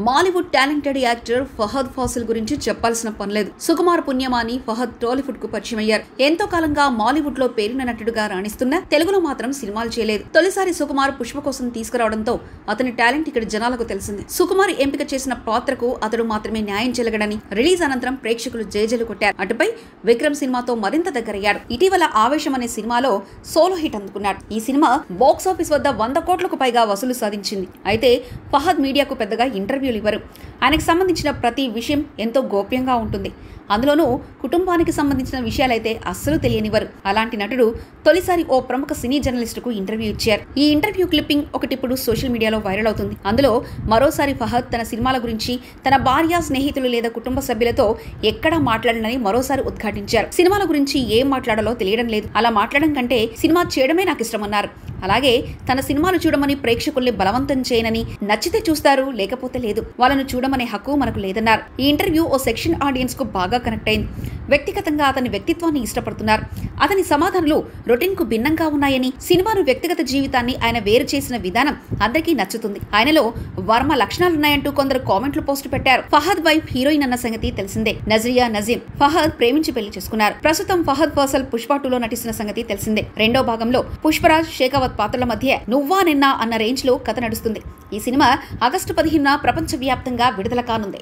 Mollywood talented actor Fahadh Faasil గురించి చెప్పాల్సిన పనిలేదు. సుకుమార్ పుణ్యమాని ఫహద్ టాలీవుడ్ కు పరిచయం అయ్యారు. ఎంతో కాలంగా మాలీవుడ్ లో పేరున్న నటుడుగా రాణిస్తున్నా తెలుగులో మాత్రం సినిమాలు చేయలేదు. తొలిసారి సుకుమార్ పుష్ప కోసం తీసుకురావడంతో అతని టాలెంట్ ఇక్కడ జనాలకు తెలిసింది. సుకుమార్ ఎంపిక చేసిన పాత్రకు అతడు మాత్రమే న్యాయం చెలగడని రిలీజ్ అనంతరం ప్రేక్షకులు జేజేలు కొట్టారు. అటుపై విక్రమ్ సినిమాతో మరింత దగ్గరయ్యాడు. ఇటీవల ఆవేశం అనే సినిమాలో సోలో హిట్ అందుకున్నాడు. ఈ సినిమా బాక్సాఫీస్ వద్ద 100 కోట్లకు పైగా వసూలు సాధించింది. అయితే ఫహద్ మీడియాకు పెద్దగా ఇంటర్వ్యూలు ఇవ్వరు. ఆయనకు సంబంధించిన ప్రతి విషయం ఎంతో గోప్యంగా ఉంటుంది. అందులోనూ కుటుంబానికి సంబంధించిన విషయాలైతే అస్సలు తెలియనివ్వరు. అలాంటి నటుడు తొలిసారి ఓ ప్రముఖ సినీ జర్నలిస్టుకు ఇంటర్వ్యూ ఇచ్చారు. ఈ ఇంటర్వ్యూ క్లిప్పింగ్ ఒకటిప్పుడు సోషల్ మీడియాలో వైరల్ అవుతుంది. అందులో మరోసారి ఫహద్ తన సినిమాల గురించి తన భార్య, స్నేహితులు లేదా కుటుంబ సభ్యులతో ఎక్కడా మాట్లాడనని మరోసారి ఉద్ఘాటించారు. సినిమాల గురించి ఏం మాట్లాడాలో తెలియడం లేదు. అలా మాట్లాడడం కంటే సినిమా చేయడమే నాకు ఇష్టమన్నారు. అలాగే తన సినిమాలు చూడమని ప్రేక్షకుల్ని బలవంతం చేయనని, నచ్చితే చూస్తారు లేకపోతే లేదు, వాళ్ళను చూడమనే హక్కు మనకు లేదన్నారు. ఈ ఇంటర్వ్యూ ఓ సెక్షన్ ఆడియన్స్ కు బాగా కనెక్ట్ అయింది. వ్యక్తిగతంగా అతని వ్యక్తిత్వాన్ని ఇష్టపడుతున్నారు. అతని సమాధానాలు రొటీన్ కు భిన్నంగా ఉన్నాయని, సినిమాను వ్యక్తిగత జీవితాన్ని ఆయన వేరు చేసిన విధానం అందరికీ నచ్చుతుంది. ఆయనలో వర్మ లక్షణాలున్నాయంటూ కొందరు కామెంట్లు పోస్ట్ పెట్టారు. ఫహద్ వైఫ్ హీరోయిన్ అన్న సంగతి తెలిసిందే. నజ్రియా నజీం ఫహద్ ప్రేమించి పెళ్లి చేసుకున్నారు. ప్రస్తుతం ఫహద్ ఫాసిల్ పుష్ప 2లో నటిస్తున్న సంగతి తెలిసిందే. రెండో భాగంలో పుష్పరాజ్, షేకావత్ పాత్రల మధ్య నువ్వా నిన్నా అన్న రేంజ్ లో కథ నడుస్తుంది. ఈ సినిమా ఆగస్టు 15న ప్రపంచవ్యాప్తంగా విడుదల కానుంది.